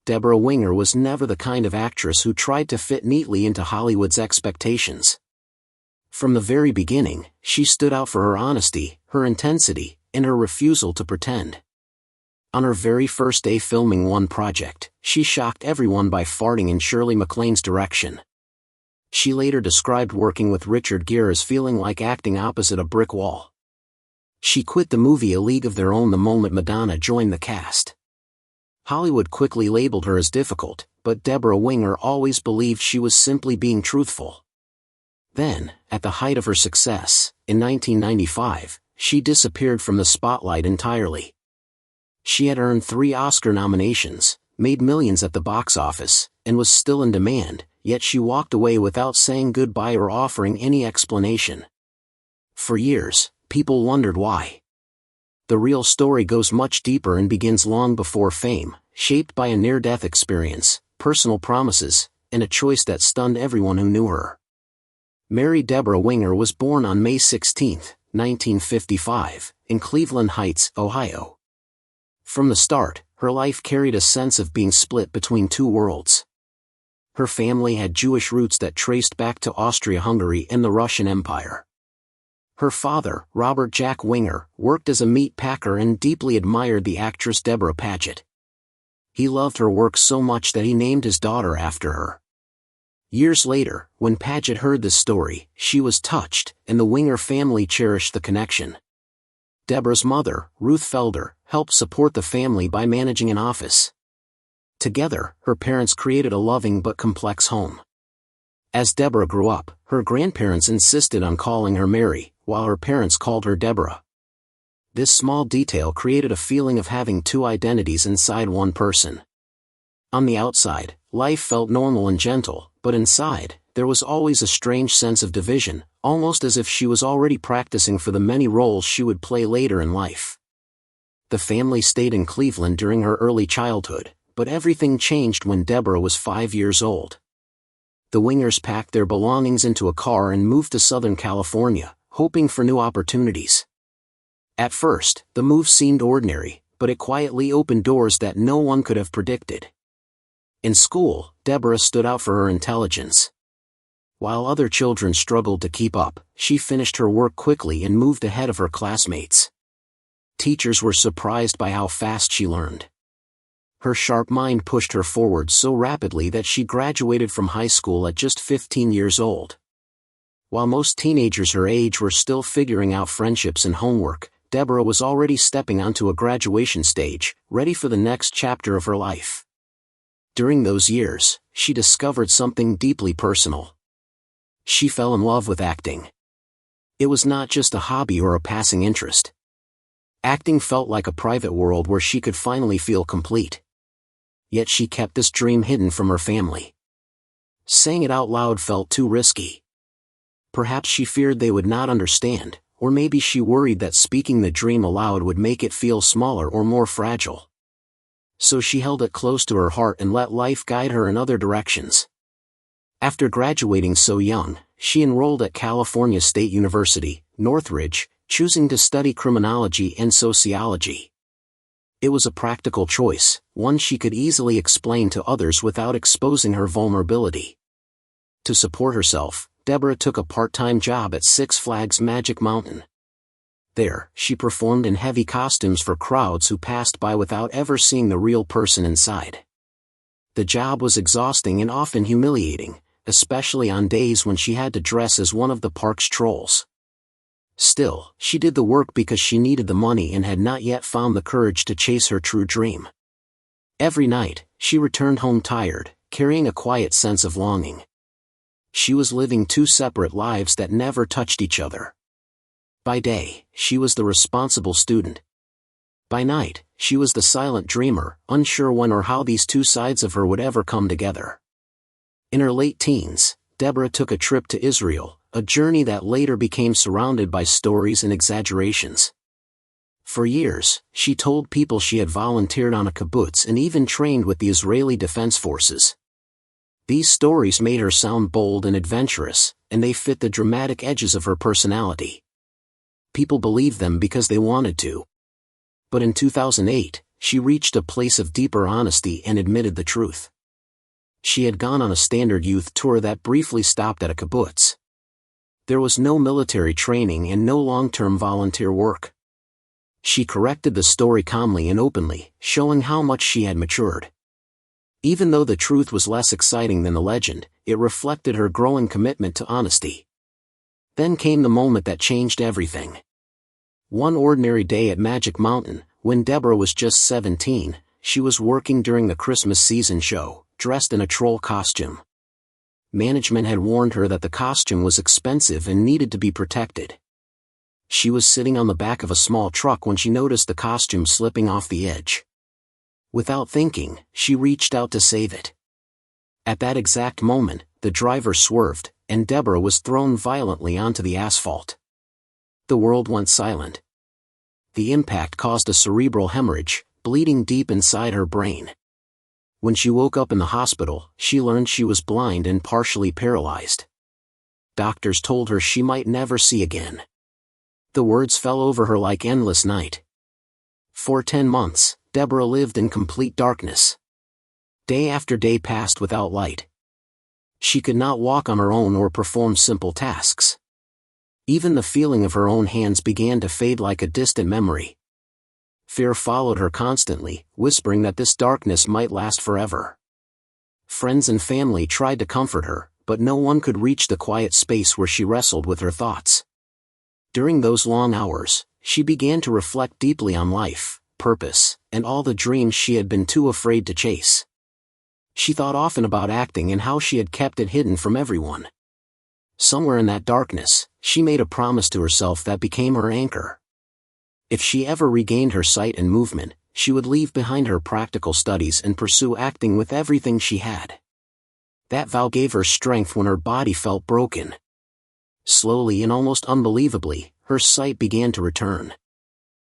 Debra Winger was never the kind of actress who tried to fit neatly into Hollywood's expectations. From the very beginning, she stood out for her honesty, her intensity, and her refusal to pretend. On her very first day filming one project, she shocked everyone by farting in Shirley MacLaine's direction. She later described working with Richard Gere as feeling like acting opposite a brick wall. She quit the movie A League of Their Own the moment Madonna joined the cast. Hollywood quickly labeled her as difficult, but Debra Winger always believed she was simply being truthful. Then, at the height of her success, in 1995, she disappeared from the spotlight entirely. She had earned 3 Oscar nominations, made millions at the box office, and was still in demand, yet she walked away without saying goodbye or offering any explanation. For years, people wondered why. The real story goes much deeper and begins long before fame, shaped by a near-death experience, personal promises, and a choice that stunned everyone who knew her. Mary Debra Winger was born on May 16, 1955, in Cleveland Heights, Ohio. From the start, her life carried a sense of being split between 2 worlds. Her family had Jewish roots that traced back to Austria-Hungary and the Russian Empire. Her father, Robert Jack Winger, worked as a meat packer and deeply admired the actress Deborah Paget. He loved her work so much that he named his daughter after her. Years later, when Paget heard this story, she was touched, and the Winger family cherished the connection. Deborah's mother, Ruth Felder, helped support the family by managing an office. Together, her parents created a loving but complex home. As Deborah grew up, her grandparents insisted on calling her Mary, while her parents called her Deborah. This small detail created a feeling of having 2 identities inside one person. On the outside, life felt normal and gentle, but inside, there was always a strange sense of division, almost as if she was already practicing for the many roles she would play later in life. The family stayed in Cleveland during her early childhood, but everything changed when Deborah was 5 years old. The Wingers packed their belongings into a car and moved to Southern California, hoping for new opportunities. At first, the move seemed ordinary, but it quietly opened doors that no one could have predicted. In school, Deborah stood out for her intelligence. While other children struggled to keep up, she finished her work quickly and moved ahead of her classmates. Teachers were surprised by how fast she learned. Her sharp mind pushed her forward so rapidly that she graduated from high school at just 15 years old. While most teenagers her age were still figuring out friendships and homework, Deborah was already stepping onto a graduation stage, ready for the next chapter of her life. During those years, she discovered something deeply personal. She fell in love with acting. It was not just a hobby or a passing interest. Acting felt like a private world where she could finally feel complete. Yet she kept this dream hidden from her family. Saying it out loud felt too risky. Perhaps she feared they would not understand, or maybe she worried that speaking the dream aloud would make it feel smaller or more fragile. So she held it close to her heart and let life guide her in other directions. After graduating so young, she enrolled at California State University, Northridge, choosing to study criminology and sociology. It was a practical choice, one she could easily explain to others without exposing her vulnerability. To support herself, Deborah took a part-time job at Six Flags Magic Mountain. There, she performed in heavy costumes for crowds who passed by without ever seeing the real person inside. The job was exhausting and often humiliating, especially on days when she had to dress as one of the park's trolls. Still, she did the work because she needed the money and had not yet found the courage to chase her true dream. Every night, she returned home tired, carrying a quiet sense of longing. She was living 2 separate lives that never touched each other. By day, she was the responsible student. By night, she was the silent dreamer, unsure when or how these 2 sides of her would ever come together. In her late teens, Deborah took a trip to Israel, a journey that later became surrounded by stories and exaggerations. For years, she told people she had volunteered on a kibbutz and even trained with the Israeli Defense Forces. These stories made her sound bold and adventurous, and they fit the dramatic edges of her personality. People believed them because they wanted to. But in 2008, she reached a place of deeper honesty and admitted the truth. She had gone on a standard youth tour that briefly stopped at a kibbutz. There was no military training and no long-term volunteer work. She corrected the story calmly and openly, showing how much she had matured. Even though the truth was less exciting than the legend, it reflected her growing commitment to honesty. Then came the moment that changed everything. One ordinary day at Magic Mountain, when Debra was just 17, she was working during the Christmas season show, dressed in a troll costume. Management had warned her that the costume was expensive and needed to be protected. She was sitting on the back of a small truck when she noticed the costume slipping off the edge. Without thinking, she reached out to save it. At that exact moment, the driver swerved, and Debra was thrown violently onto the asphalt. The world went silent. The impact caused a cerebral hemorrhage, bleeding deep inside her brain. When she woke up in the hospital, she learned she was blind and partially paralyzed. Doctors told her she might never see again. The words fell over her like endless night. For 10 months, Debra lived in complete darkness. Day after day passed without light. She could not walk on her own or perform simple tasks. Even the feeling of her own hands began to fade like a distant memory. Fear followed her constantly, whispering that this darkness might last forever. Friends and family tried to comfort her, but no one could reach the quiet space where she wrestled with her thoughts. During those long hours, she began to reflect deeply on life, purpose, and all the dreams she had been too afraid to chase. She thought often about acting and how she had kept it hidden from everyone. Somewhere in that darkness, she made a promise to herself that became her anchor. If she ever regained her sight and movement, she would leave behind her practical studies and pursue acting with everything she had. That vow gave her strength when her body felt broken. Slowly and almost unbelievably, her sight began to return.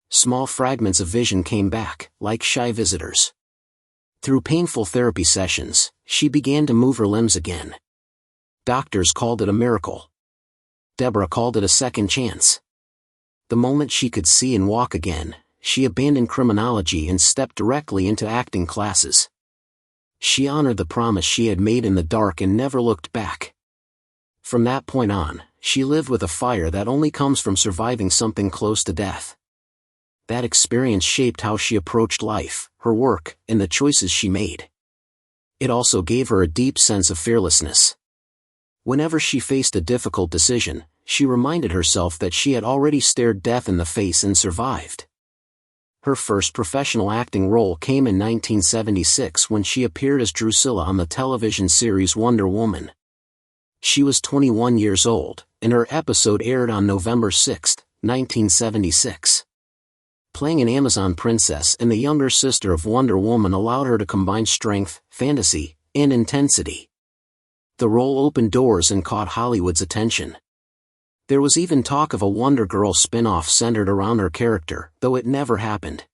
Small fragments of vision came back, like shy visitors. Through painful therapy sessions, she began to move her limbs again. Doctors called it a miracle. Debra called it a second chance. The moment she could see and walk again, she abandoned criminology and stepped directly into acting classes. She honored the promise she had made in the dark and never looked back. From that point on, she lived with a fire that only comes from surviving something close to death. That experience shaped how she approached life, her work, and the choices she made. It also gave her a deep sense of fearlessness. Whenever she faced a difficult decision, she reminded herself that she had already stared death in the face and survived. Her first professional acting role came in 1976 when she appeared as Drusilla on the television series Wonder Woman. She was 21 years old, and her episode aired on November 6, 1976. Playing an Amazon princess and the younger sister of Wonder Woman allowed her to combine strength, fantasy, and intensity. The role opened doors and caught Hollywood's attention. There was even talk of a Wonder Girl spin-off centered around her character, though it never happened.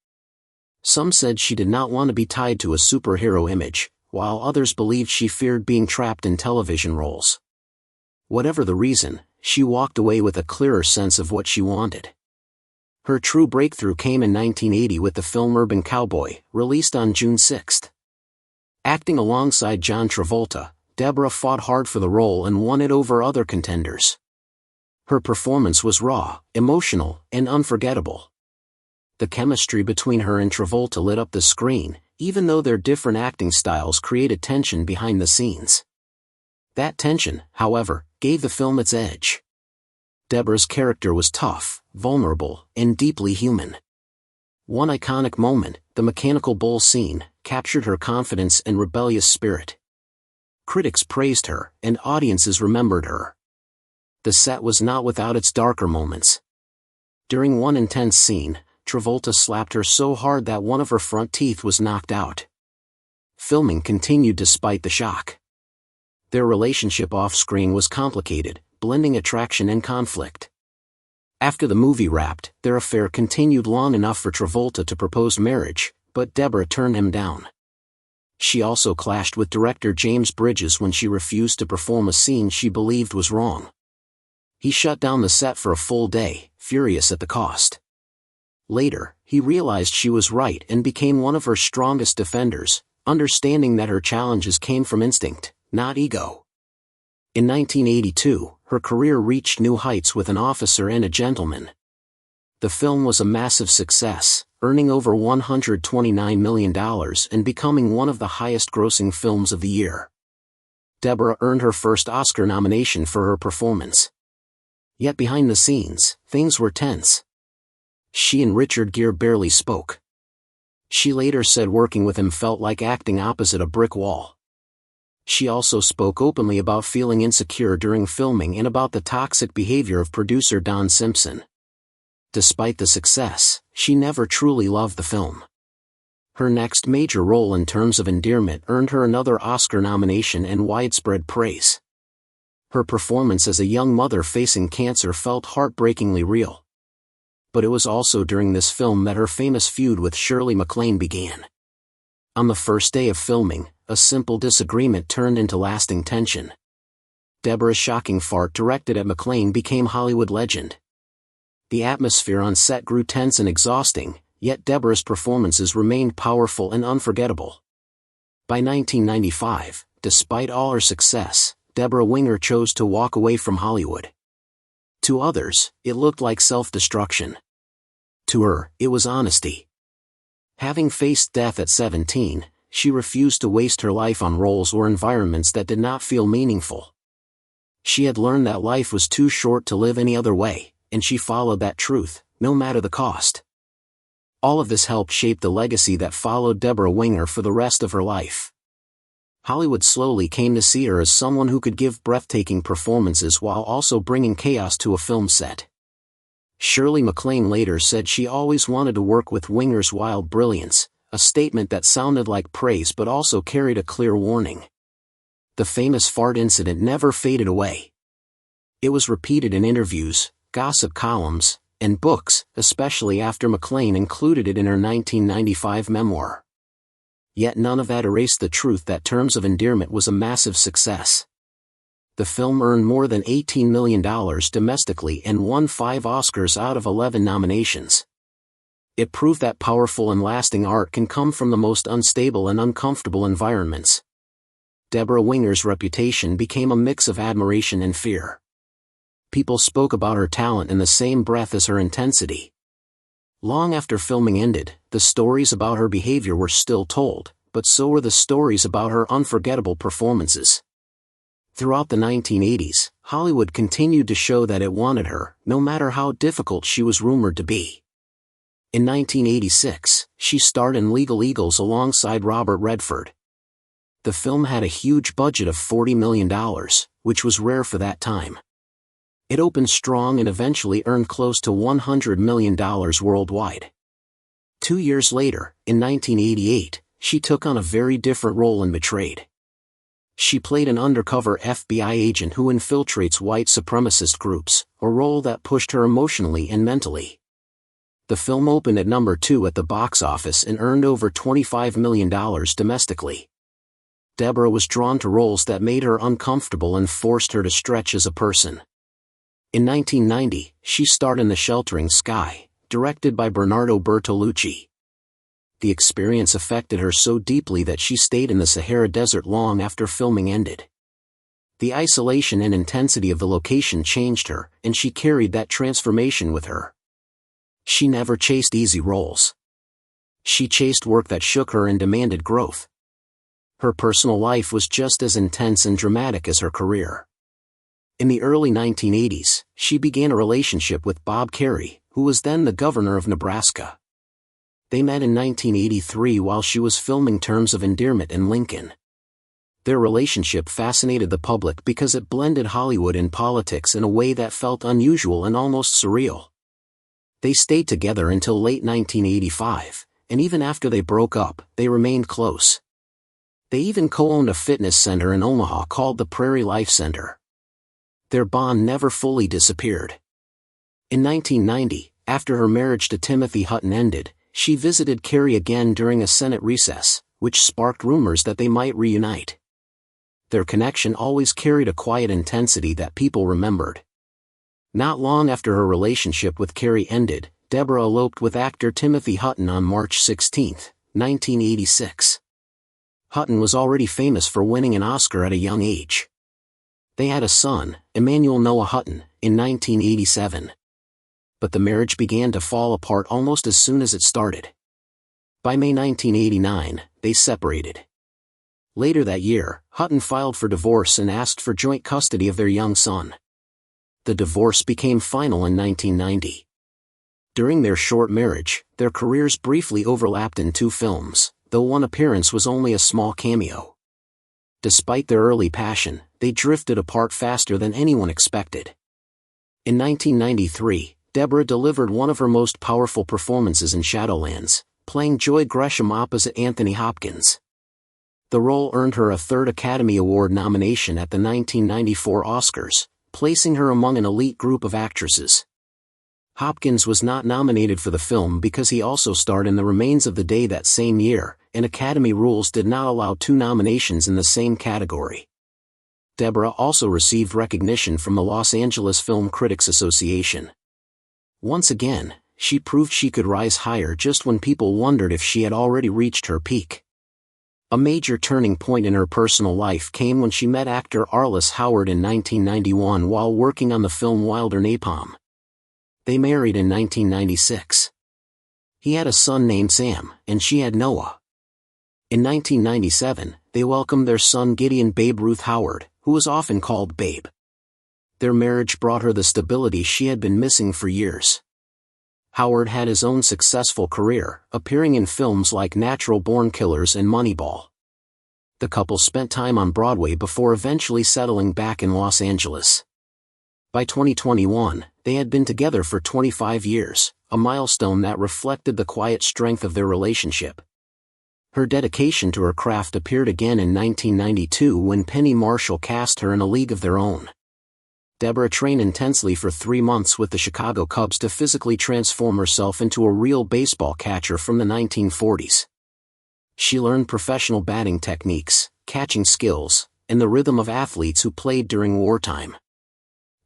Some said she did not want to be tied to a superhero image, while others believed she feared being trapped in television roles. Whatever the reason, she walked away with a clearer sense of what she wanted. Her true breakthrough came in 1980 with the film Urban Cowboy, released on June 6. Acting alongside John Travolta, Debra fought hard for the role and won it over other contenders. Her performance was raw, emotional, and unforgettable. The chemistry between her and Travolta lit up the screen, even though their different acting styles created tension behind the scenes. That tension, however, gave the film its edge. Debra's character was tough, vulnerable, and deeply human. One iconic moment, the mechanical bull scene, captured her confidence and rebellious spirit. Critics praised her, and audiences remembered her. The set was not without its darker moments. During one intense scene, Travolta slapped her so hard that one of her front teeth was knocked out. Filming continued despite the shock. Their relationship off-screen was complicated, blending attraction and conflict. After the movie wrapped, their affair continued long enough for Travolta to propose marriage, but Debra turned him down. She also clashed with director James Bridges when she refused to perform a scene she believed was wrong. He shut down the set for a full day, furious at the cost. Later, he realized she was right and became one of her strongest defenders, understanding that her challenges came from instinct, not ego. In 1982, her career reached new heights with An Officer and a Gentleman. The film was a massive success, earning over $129 million and becoming one of the highest-grossing films of the year. Debra earned her first Oscar nomination for her performance. Yet behind the scenes, things were tense. She and Richard Gere barely spoke. She later said working with him felt like acting opposite a brick wall. She also spoke openly about feeling insecure during filming and about the toxic behavior of producer Don Simpson. Despite the success, she never truly loved the film. Her next major role in terms of endearment earned her another Oscar nomination and widespread praise. Her performance as a young mother facing cancer felt heartbreakingly real. But it was also during this film that her famous feud with Shirley MacLaine began. On the first day of filming, a simple disagreement turned into lasting tension. Debra's shocking fart directed at MacLaine became Hollywood legend. The atmosphere on set grew tense and exhausting, yet Debra's performances remained powerful and unforgettable. By 1995, despite all her success, Debra Winger chose to walk away from Hollywood. To others, it looked like self-destruction. To her, it was honesty. Having faced death at 17, she refused to waste her life on roles or environments that did not feel meaningful. She had learned that life was too short to live any other way, and she followed that truth, no matter the cost. All of this helped shape the legacy that followed Debra Winger for the rest of her life. Hollywood slowly came to see her as someone who could give breathtaking performances while also bringing chaos to a film set. Shirley MacLaine later said she always wanted to work with Winger's wild brilliance, a statement that sounded like praise but also carried a clear warning. The famous fart incident never faded away. It was repeated in interviews, gossip columns, and books, especially after MacLaine included it in her 1995 memoir. Yet none of that erased the truth that Terms of Endearment was a massive success. The film earned more than $18 million domestically and won 5 Oscars out of 11 nominations. It proved that powerful and lasting art can come from the most unstable and uncomfortable environments. Debra Winger's reputation became a mix of admiration and fear. People spoke about her talent in the same breath as her intensity. Long after filming ended, the stories about her behavior were still told, but so were the stories about her unforgettable performances. Throughout the 1980s, Hollywood continued to show that it wanted her, no matter how difficult she was rumored to be. In 1986, she starred in Legal Eagles alongside Robert Redford. The film had a huge budget of $40 million, which was rare for that time. It opened strong and eventually earned close to $100 million worldwide. 2 years later, in 1988, she took on a very different role in Betrayed. She played an undercover FBI agent who infiltrates white supremacist groups, a role that pushed her emotionally and mentally. The film opened at number 2 at the box office and earned over $25 million domestically. Debra was drawn to roles that made her uncomfortable and forced her to stretch as a person. In 1990, she starred in The Sheltering Sky, directed by Bernardo Bertolucci. The experience affected her so deeply that she stayed in the Sahara Desert long after filming ended. The isolation and intensity of the location changed her, and she carried that transformation with her. She never chased easy roles. She chased work that shook her and demanded growth. Her personal life was just as intense and dramatic as her career. In the early 1980s, she began a relationship with Bob Kerrey, who was then the governor of Nebraska. They met in 1983 while she was filming Terms of Endearment in Lincoln. Their relationship fascinated the public because it blended Hollywood and politics in a way that felt unusual and almost surreal. They stayed together until late 1985, and even after they broke up, they remained close. They even co-owned a fitness center in Omaha called the Prairie Life Center. Their bond never fully disappeared. In 1990, after her marriage to Timothy Hutton ended, she visited Kerry again during a Senate recess, which sparked rumors that they might reunite. Their connection always carried a quiet intensity that people remembered. Not long after her relationship with Kerry ended, Debra eloped with actor Timothy Hutton on March 16, 1986. Hutton was already famous for winning an Oscar at a young age. They had a son, Emmanuel Noah Hutton, in 1987. But the marriage began to fall apart almost as soon as it started. By May 1989, they separated. Later that year, Hutton filed for divorce and asked for joint custody of their young son. The divorce became final in 1990. During their short marriage, their careers briefly overlapped in 2 films, though one appearance was only a small cameo. Despite their early passion, they drifted apart faster than anyone expected. In 1993, Debra delivered one of her most powerful performances in Shadowlands, playing Joy Gresham opposite Anthony Hopkins. The role earned her a 3rd Academy Award nomination at the 1994 Oscars, placing her among an elite group of actresses. Hopkins was not nominated for the film because he also starred in The Remains of the Day that same year, and Academy rules did not allow 2 nominations in the same category. Debra also received recognition from the Los Angeles Film Critics Association. Once again, she proved she could rise higher just when people wondered if she had already reached her peak. A major turning point in her personal life came when she met actor Arliss Howard in 1991 while working on the film Wilder Napalm. They married in 1996. He had a son named Sam, and she had Noah. In 1997, they welcomed their son Gideon Babe Ruth Howard, who was often called Babe. Their marriage brought her the stability she had been missing for years. Howard had his own successful career, appearing in films like Natural Born Killers and Moneyball. The couple spent time on Broadway before eventually settling back in Los Angeles. By 2021, they had been together for 25 years, a milestone that reflected the quiet strength of their relationship. Her dedication to her craft appeared again in 1992 when Penny Marshall cast her in A League of Their Own. Debra trained intensely for 3 months with the Chicago Cubs to physically transform herself into a real baseball catcher from the 1940s. She learned professional batting techniques, catching skills, and the rhythm of athletes who played during wartime.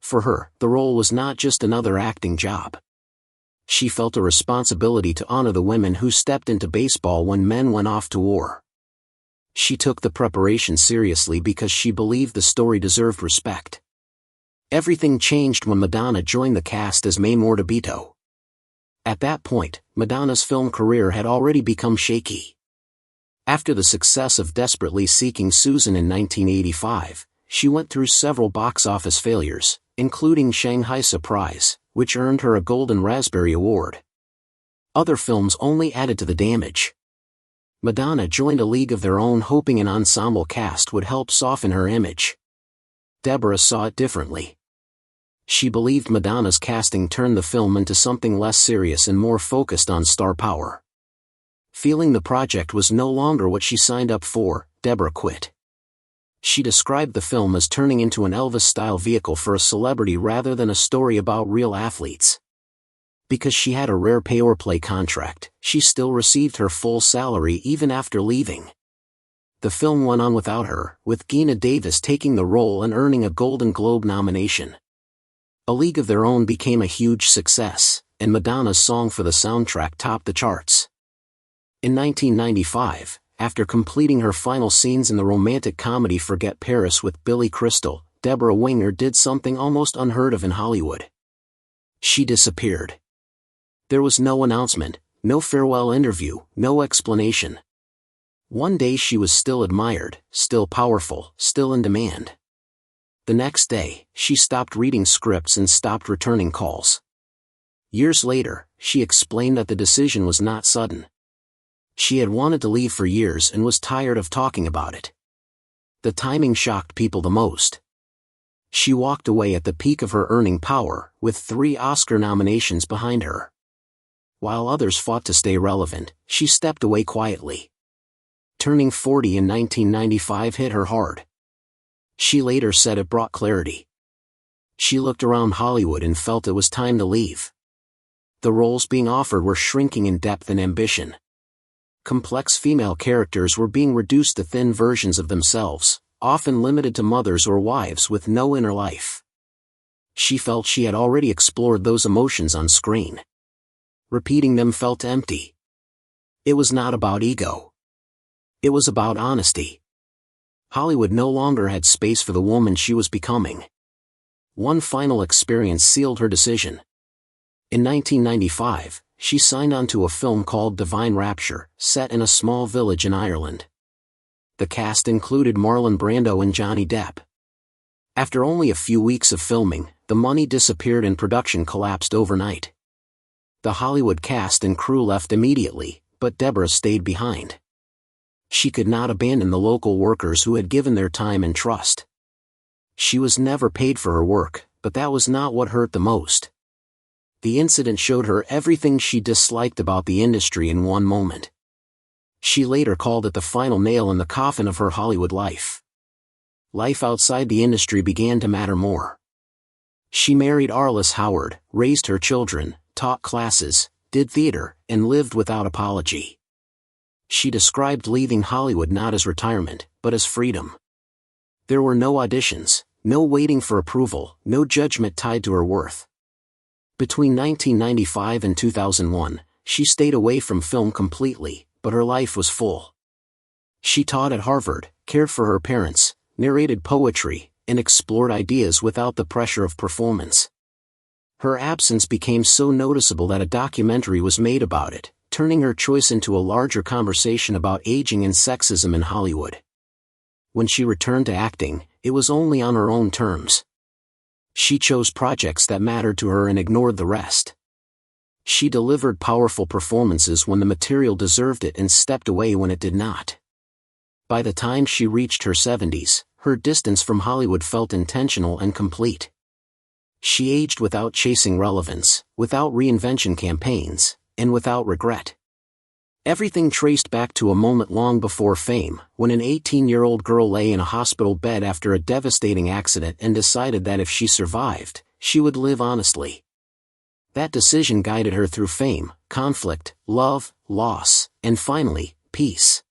For her, the role was not just another acting job. She felt a responsibility to honor the women who stepped into baseball when men went off to war. She took the preparation seriously because she believed the story deserved respect. Everything changed when Madonna joined the cast as Mae Mortabito. At that point, Madonna's film career had already become shaky. After the success of Desperately Seeking Susan in 1985, she went through several box office failures, including Shanghai Surprise, which earned her a Golden Raspberry Award. Other films only added to the damage. Madonna joined A League of Their Own hoping an ensemble cast would help soften her image. Debra saw it differently. She believed Madonna's casting turned the film into something less serious and more focused on star power. Feeling the project was no longer what she signed up for, Debra quit. She described the film as turning into an Elvis-style vehicle for a celebrity rather than a story about real athletes. Because she had a rare pay-or-play contract, she still received her full salary even after leaving. The film went on without her, with Geena Davis taking the role and earning a Golden Globe nomination. A League of Their Own became a huge success, and Madonna's song for the soundtrack topped the charts. In 1995, after completing her final scenes in the romantic comedy Forget Paris with Billy Crystal, Debra Winger did something almost unheard of in Hollywood. She disappeared. There was no announcement, no farewell interview, no explanation. One day she was still admired, still powerful, still in demand. The next day, she stopped reading scripts and stopped returning calls. Years later, she explained that the decision was not sudden. She had wanted to leave for years and was tired of talking about it. The timing shocked people the most. She walked away at the peak of her earning power, with 3 Oscar nominations behind her. While others fought to stay relevant, she stepped away quietly. Turning 40 in 1995 hit her hard. She later said it brought clarity. She looked around Hollywood and felt it was time to leave. The roles being offered were shrinking in depth and ambition. Complex female characters were being reduced to thin versions of themselves, often limited to mothers or wives with no inner life. She felt she had already explored those emotions on screen. Repeating them felt empty. It was not about ego. It was about honesty. Hollywood no longer had space for the woman she was becoming. One final experience sealed her decision. In 1995, she signed on to a film called Divine Rapture, set in a small village in Ireland. The cast included Marlon Brando and Johnny Depp. After only a few weeks of filming, the money disappeared and production collapsed overnight. The Hollywood cast and crew left immediately, but Debra stayed behind. She could not abandon the local workers who had given their time and trust. She was never paid for her work, but that was not what hurt the most. The incident showed her everything she disliked about the industry in one moment. She later called it the final nail in the coffin of her Hollywood life. Life outside the industry began to matter more. She married Arliss Howard, raised her children, taught classes, did theater, and lived without apology. She described leaving Hollywood not as retirement, but as freedom. There were no auditions, no waiting for approval, no judgment tied to her worth. Between 1995 and 2001, she stayed away from film completely, but her life was full. She taught at Harvard, cared for her parents, narrated poetry, and explored ideas without the pressure of performance. Her absence became so noticeable that a documentary was made about it, turning her choice into a larger conversation about aging and sexism in Hollywood. When she returned to acting, it was only on her own terms. She chose projects that mattered to her and ignored the rest. She delivered powerful performances when the material deserved it and stepped away when it did not. By the time she reached her 70s, her distance from Hollywood felt intentional and complete. She aged without chasing relevance, without reinvention campaigns, and without regret. Everything traced back to a moment long before fame, when an 18-year-old girl lay in a hospital bed after a devastating accident and decided that if she survived, she would live honestly. That decision guided her through fame, conflict, love, loss, and finally, peace.